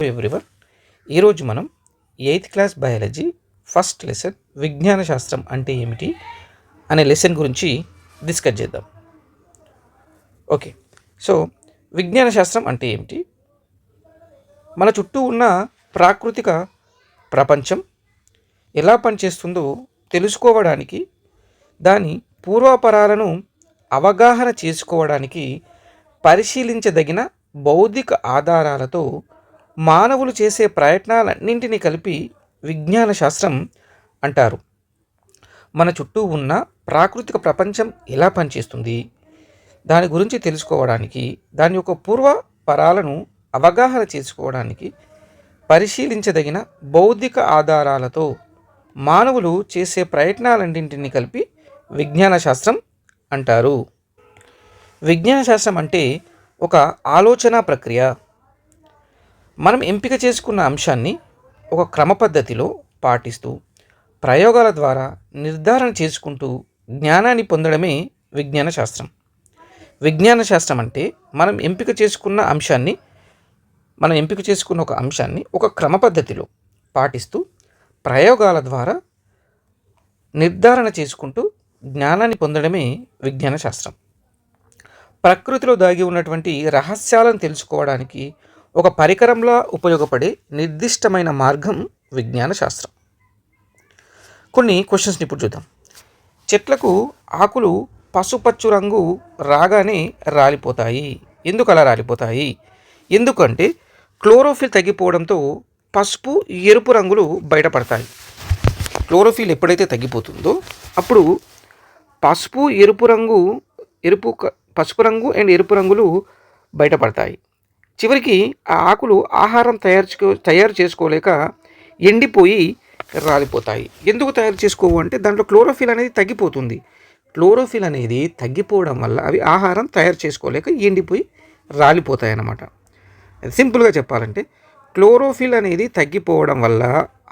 Everyone, ఈరోజు మనం 8th class biology first lesson విజ్ఞాన శాస్త్రం అంటే ఏమిటి అనే లెసన్ గురించి డిస్కస్ చేద్దాం. ఓకే, సో విజ్ఞాన శాస్త్రం అంటే ఏమిటి? మన చుట్టూ ఉన్న ప్రాకృతిక ప్రపంచం ఎలా పనిచేస్తుందో తెలుసుకోవడానికి, దాని పూర్వాపరాలను అవగాహన చేసుకోవడానికి పరిశీలించదగిన బౌద్ధిక ఆధారాలతో మానవులు చేసే ప్రయత్నాలన్నింటినీ కలిపి విజ్ఞాన శాస్త్రం అంటారు. మన చుట్టూ ఉన్న ప్రాకృతిక ప్రపంచం ఎలా పనిచేస్తుంది, దాని గురించి తెలుసుకోవడానికి, దాని యొక్క పూర్వపరాలను అవగాహన చేసుకోవడానికి పరిశీలించదగిన బౌద్ధిక ఆధారాలతో మానవులు చేసే ప్రయత్నాలన్నింటినీ కలిపి విజ్ఞాన శాస్త్రం అంటారు. విజ్ఞాన శాస్త్రం అంటే ఒక ఆలోచన ప్రక్రియ. మనం ఎంపిక చేసుకున్న అంశాన్ని ఒక క్రమ పద్ధతిలో పాటిస్తూ ప్రయోగాల ద్వారా నిర్ధారణ చేసుకుంటూ జ్ఞానాన్ని పొందడమే విజ్ఞాన శాస్త్రం. విజ్ఞాన శాస్త్రం అంటే మనం ఎంపిక చేసుకున్న ఒక అంశాన్ని ఒక క్రమ పద్ధతిలో పాటిస్తూ ప్రయోగాల ద్వారా నిర్ధారణ చేసుకుంటూ జ్ఞానాన్ని పొందడమే విజ్ఞాన శాస్త్రం. ప్రకృతిలో దాగి ఉన్నటువంటి రహస్యాలను తెలుసుకోవడానికి ఒక పరికరంలా ఉపయోగపడే నిర్దిష్టమైన మార్గం విజ్ఞాన శాస్త్రం. కొన్ని క్వశ్చన్స్ని ఇప్పుడు చూద్దాం. చెట్లకు ఆకులు పసుపచ్చు రంగు రాగానే రాలిపోతాయి. ఎందుకు అలా రాలిపోతాయి? ఎందుకంటే క్లోరోఫిల్ తగ్గిపోవడంతో పసుపు, ఎరుపు రంగులు బయటపడతాయి. క్లోరోఫిల్ ఎప్పుడైతే తగ్గిపోతుందో అప్పుడు పసుపు అండ్ ఎరుపు రంగులు బయటపడతాయి. చివరికి ఆ ఆకులు ఆహారం తయారు చేసుకోలేక ఎండిపోయి రాలిపోతాయి. ఎందుకు తయారు చేసుకోవు అంటే దాంట్లో క్లోరోఫిల్ అనేది తగ్గిపోతుంది. క్లోరోఫిల్ అనేది తగ్గిపోవడం వల్ల అవి ఆహారం తయారు చేసుకోలేక ఎండిపోయి రాలిపోతాయి అన్నమాట. సింపుల్గా చెప్పాలంటే క్లోరోఫిల్ అనేది తగ్గిపోవడం వల్ల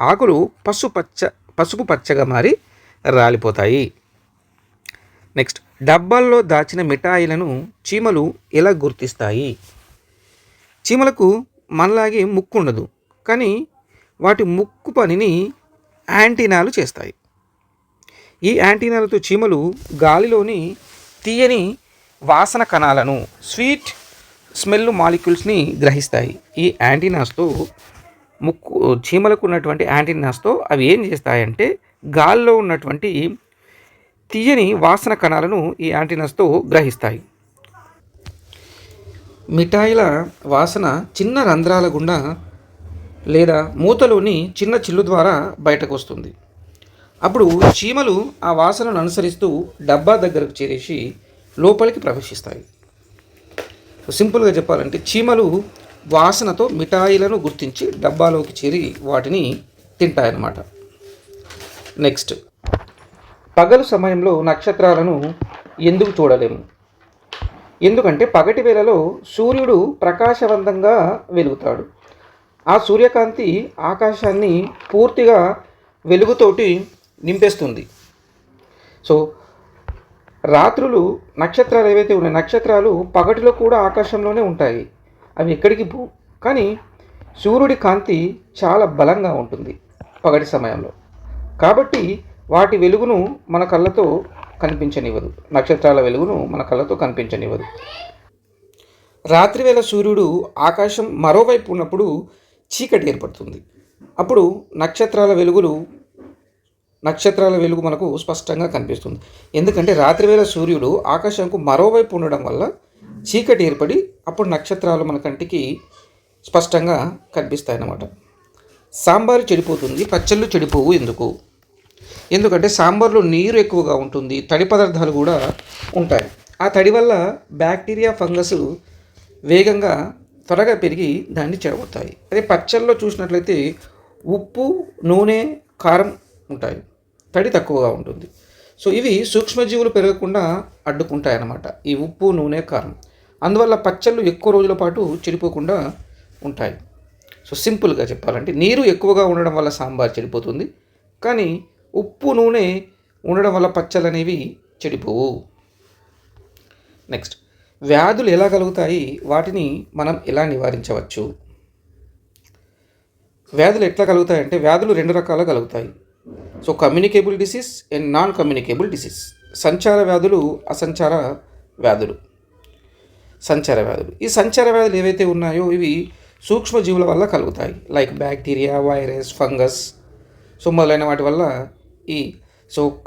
ఆకులు పసుపు పచ్చగా మారి రాలిపోతాయి. నెక్స్ట్, డబ్బాల్లో దాచిన మిఠాయిలను చీమలు ఎలా గుర్తిస్తాయి? చీమలకు మనలాగే ముక్కు ఉండదు, కానీ వాటి ముక్కు పనిని యాంటీనాలు చేస్తాయి. ఈ యాంటీనాలతో చీమలు గాలిలోని తీయని వాసన కణాలను, స్వీట్ స్మెల్ మాలిక్యూల్స్ని గ్రహిస్తాయి. ఈ యాంటీనాస్తో చీమలకు ఉన్నటువంటి యాంటీనాస్తో అవి ఏం చేస్తాయంటే గాలిలో ఉన్నటువంటి తీయని వాసన కణాలను ఈ యాంటీనాస్తో గ్రహిస్తాయి. మిఠాయిల వాసన చిన్న రంధ్రాల గుండా లేదా మూతలోని చిన్న చిల్లు ద్వారా బయటకు వస్తుంది. అప్పుడు చీమలు ఆ వాసనను అనుసరిస్తూ డబ్బా దగ్గరకు చేరేసి లోపలికి ప్రవేశిస్తాయి. సింపుల్గా చెప్పాలంటే చీమలు వాసనతో మిఠాయిలను గుర్తించి డబ్బాలోకి చేరి వాటిని తింటాయన్నమాట. నెక్స్ట్, పగలు సమయంలో నక్షత్రాలను ఎందుకు చూడలేము? ఎందుకంటే పగటి వేళలో సూర్యుడు ప్రకాశవంతంగా వెలుగుతాడు. ఆ సూర్యకాంతి ఆకాశాన్ని పూర్తిగా వెలుగుతోటి నింపేస్తుంది. సో రాత్రులు నక్షత్రాలు ఏవైతే ఉన్నాయో, నక్షత్రాలు పగటిలో కూడా ఆకాశంలోనే ఉంటాయి, అవి ఎక్కడికి పో. కానీ సూర్యుడి కాంతి చాలా బలంగా ఉంటుంది పగటి సమయంలో, కాబట్టి వాటి వెలుగును మన కళ్ళతో కనిపించనివ్వదు. నక్షత్రాల వెలుగును మన కళ్ళతో కనిపించనివ్వదు. రాత్రివేళ సూర్యుడు ఆకాశం మరోవైపు ఉన్నప్పుడు చీకటి ఏర్పడుతుంది. అప్పుడు నక్షత్రాల వెలుగు మనకు స్పష్టంగా కనిపిస్తుంది. ఎందుకంటే రాత్రివేళ సూర్యుడు ఆకాశంకు మరోవైపు ఉండడం వల్ల చీకటి ఏర్పడి అప్పుడు నక్షత్రాలు మన కంటికి స్పష్టంగా కనిపిస్తాయి అన్నమాట. సాంబారు చెడిపోతుంది, పచ్చళ్ళు చెడిపోవు ఎందుకు? ఎందుకంటే సాంబార్లో నీరు ఎక్కువగా ఉంటుంది, తడి పదార్థాలు కూడా ఉంటాయి. ఆ తడి వల్ల బ్యాక్టీరియా, ఫంగస్ వేగంగా త్వరగా పెరిగి దాన్ని చెడగొడతాయి. అదే పచ్చళ్ళలో చూసినట్లయితే ఉప్పు, నూనె, కారం ఉంటాయి, తడి తక్కువగా ఉంటుంది. సో ఇవి సూక్ష్మజీవులు పెరగకుండా అడ్డుకుంటాయి అన్నమాట, ఈ ఉప్పు, నూనె, కారం. అందువల్ల పచ్చళ్ళు ఎక్కువ రోజుల పాటు చెడిపోకుండా ఉంటాయి. సో సింపుల్గా చెప్పాలంటే నీరు ఎక్కువగా ఉండడం వల్ల సాంబార్ చెడిపోతుంది, కానీ ఉప్పు, నూనె ఉండడం వల్ల పచ్చళ్ళు అనేవి చెడిపోవు. నెక్స్ట్, వ్యాధులు ఎలా కలుగుతాయి, వాటిని మనం ఎలా నివారించవచ్చు? వ్యాధులు ఎట్లా కలుగుతాయంటే వ్యాధులు రెండు రకాలుగా కలుగుతాయి. So communicable disease and non communicable disease. సంచార వ్యాధులు, అసంచార వ్యాధులు. సంచార వ్యాధులు, ఈ సంచార వ్యాధులు ఏవైతే ఉన్నాయో ఇవి సూక్ష్మజీవుల వల్ల కలుగుతాయి. Like bacteria, virus, fungus, so మొదలైన వాటి వల్ల ఈ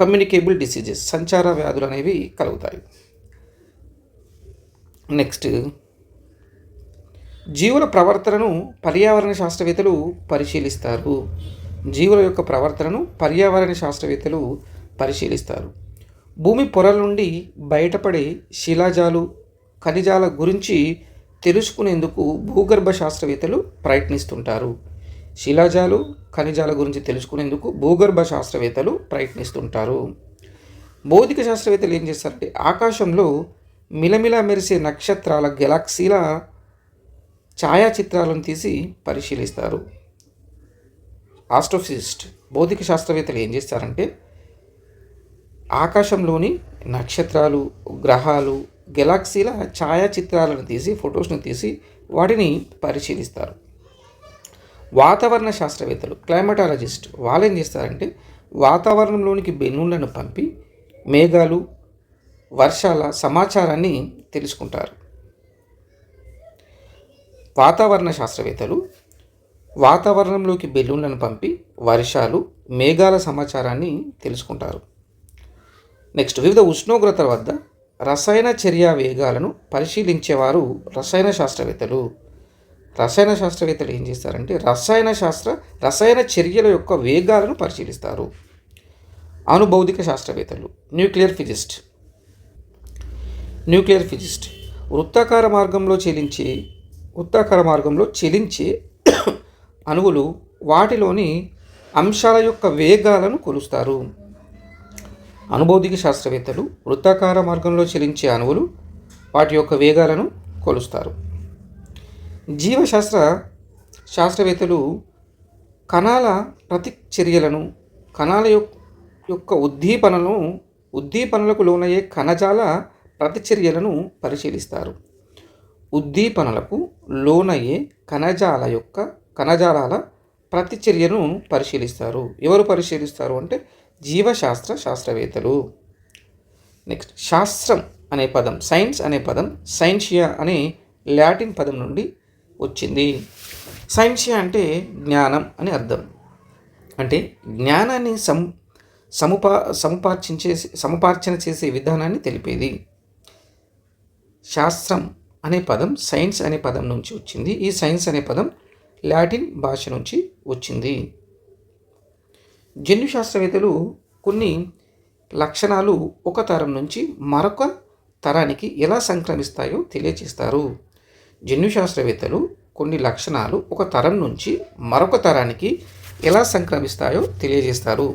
కమ్యూనికేబుల్ డిసీజెస్, సంచార వ్యాధులు అనేవి కలుగుతాయి. నెక్స్ట్, జీవుల ప్రవర్తనను పర్యావరణ శాస్త్రవేత్తలు పరిశీలిస్తారు. జీవుల యొక్క ప్రవర్తనను పర్యావరణ శాస్త్రవేత్తలు పరిశీలిస్తారు. భూమి పొరల నుండి బయటపడే శిలాజాలు, ఖనిజాల గురించి తెలుసుకునేందుకు భూగర్భ శాస్త్రవేత్తలు ప్రయత్నిస్తుంటారు. శిలాజాలు, ఖనిజాల గురించి తెలుసుకునేందుకు భూగర్భ శాస్త్రవేత్తలు ప్రయత్నిస్తుంటారు. భౌతిక శాస్త్రవేత్తలు ఏం చేస్తారంటే ఆకాశంలో మిలమిలా మెరిసే నక్షత్రాల, గెలాక్సీల ఛాయాచిత్రాలను తీసి పరిశీలిస్తారు. ఆస్ట్రోఫిజిస్ట్, భౌతిక శాస్త్రవేత్తలు ఏం చేస్తారంటే ఆకాశంలోని నక్షత్రాలు, గ్రహాలు, గెలాక్సీల ఛాయాచిత్రాలను తీసి, ఫొటోస్ను తీసి వాటిని పరిశీలిస్తారు. వాతావరణ శాస్త్రవేత్తలు, క్లైమటాలజిస్ట్, వాళ్ళు ఏం చేస్తారంటే వాతావరణంలోనికి బెలూన్లను పంపి మేఘాలు, వర్షాల సమాచారాన్ని తెలుసుకుంటారు. వాతావరణ శాస్త్రవేత్తలు వాతావరణంలోకి బెలూన్లను పంపి వర్షాలు, మేఘాల సమాచారాన్ని తెలుసుకుంటారు. నెక్స్ట్, వివిధ ఉష్ణోగ్రతల వద్ద రసాయన చర్య వేగాలను పరిశీలించేవారు రసాయన శాస్త్రవేత్తలు. రసాయన శాస్త్రవేత్తలు ఏం చేస్తారంటే రసాయన చర్యల యొక్క వేగాలను పరిశీలిస్తారు. అణుభౌతిక శాస్త్రవేత్తలు, న్యూక్లియర్ ఫిజిస్ట్, వృత్తాకార మార్గంలో చెలించే అణువులు వాటిలోని అంశాల యొక్క వేగాలను కొలుస్తారు. అణుభౌతిక శాస్త్రవేత్తలు వృత్తాకార మార్గంలో చెలించే అణువులు వాటి యొక్క వేగాలను కొలుస్తారు. శాస్త్రవేత్తలు కణాల ప్రతిచర్యలను, కణాల యొక్క ఉద్దీపనలకు లోనయ్యే కణజాల ప్రతిచర్యలను పరిశీలిస్తారు. ఉద్దీపనలకు లోనయ్యే కణజాలాల ప్రతిచర్యను పరిశీలిస్తారు. ఎవరు పరిశీలిస్తారు అంటే శాస్త్రవేత్తలు. నెక్స్ట్, శాస్త్రం అనే పదం, సైన్స్ అనే పదం సైన్షియా అనే లాటిన్ పదం నుండి వచ్చింది. సైన్షియా అంటే జ్ఞానం అని అర్థం. అంటే జ్ఞానాన్ని సముపార్జన చేసే విధానాన్ని తెలిపేది. శాస్త్రం అనే పదం సైన్స్ అనే పదం నుంచి వచ్చింది. ఈ సైన్స్ అనే పదం లాటిన్ భాష నుంచి వచ్చింది. జన్యు శాస్త్రవేత్తలు కొన్ని లక్షణాలు ఒక తరం నుంచి మరొక తరానికి ఎలా సంక్రమిస్తాయో తెలియజేస్తారు. జన్యు శాస్త్రవేత్తలు కొన్ని లక్షణాలు ఒక తరం నుంచి మరొక తరానికి ఎలా సంక్రమిస్తాయో తెలియజేస్తారు.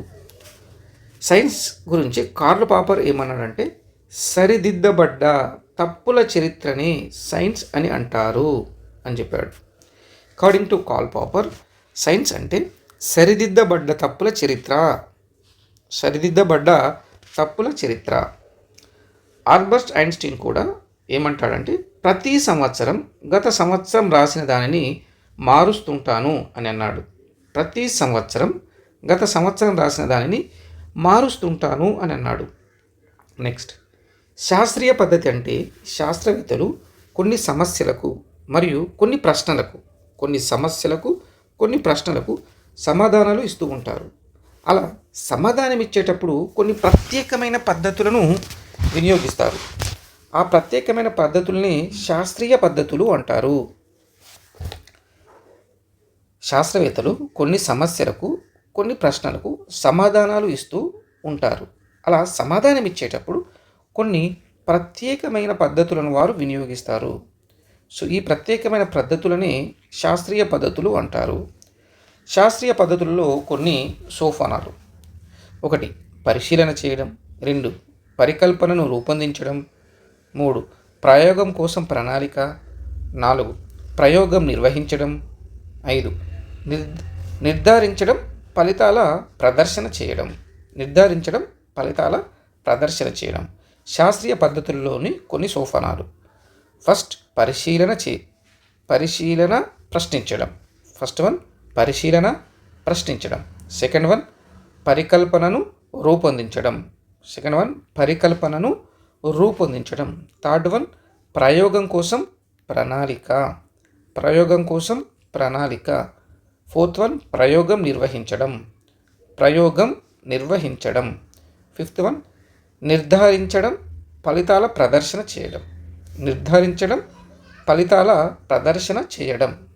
సైన్స్ గురించి కార్ల్ పాపర్ ఏమన్నాడంటే సరిదిద్దబడ్డ తప్పుల చరిత్రనే సైన్స్ అని అంటారు అని చెప్పాడు. అకార్డింగ్ టు కార్ల్ పాపర్, సైన్స్ అంటే సరిదిద్దబడ్డ తప్పుల చరిత్ర. ఆల్బర్ట్ ఐన్స్టీన్ కూడా ఏమంటాడంటే ప్రతి సంవత్సరం గత సంవత్సరం రాసిన దానిని మారుస్తుంటాను అని అన్నాడు. ప్రతి సంవత్సరం గత సంవత్సరం రాసిన దానిని మారుస్తుంటాను అని అన్నాడు. నెక్స్ట్, శాస్త్రీయ పద్ధతి అంటే శాస్త్రవేత్తలు కొన్ని సమస్యలకు మరియు కొన్ని ప్రశ్నలకు సమాధానాలు ఇస్తూ ఉంటారు. అలా సమాధానం ఇచ్చేటప్పుడు కొన్ని ప్రత్యేకమైన పద్ధతులను వినియోగిస్తారు. ఆ ప్రత్యేకమైన పద్ధతుల్ని శాస్త్రీయ పద్ధతులు అంటారు. శాస్త్రవేత్తలు కొన్ని సమస్యలకు, కొన్ని ప్రశ్నలకు సమాధానాలు ఇస్తూ ఉంటారు. అలా సమాధానం ఇచ్చేటప్పుడు కొన్ని ప్రత్యేకమైన పద్ధతులను వారు వినియోగిస్తారు. సో ఈ ప్రత్యేకమైన పద్ధతులని శాస్త్రీయ పద్ధతులు అంటారు. శాస్త్రీయ పద్ధతుల్లో కొన్ని సోపానాలు: 1. పరిశీలన చేయడం, 2. పరికల్పనను రూపొందించడం, 3. ప్రయోగం కోసం ప్రణాళిక, 4. ప్రయోగం నిర్వహించడం, 5. నిర్ధారించడం ఫలితాల ప్రదర్శన చేయడం. శాస్త్రీయ పద్ధతుల్లోని కొన్ని సోపానాలు. ఫస్ట్, పరిశీలన ప్రశ్నించడం. ఫస్ట్ వన్ పరిశీలన, ప్రశ్నించడం. సెకండ్ వన్ పరికల్పనను రూపొందించడం. థర్డ్ వన్ ప్రయోగం కోసం ప్రణాళిక. ఫోర్త్ వన్ ప్రయోగం నిర్వహించడం. ఫిఫ్త్ వన్ నిర్ధారించడం, ఫలితాల ప్రదర్శన చేయడం.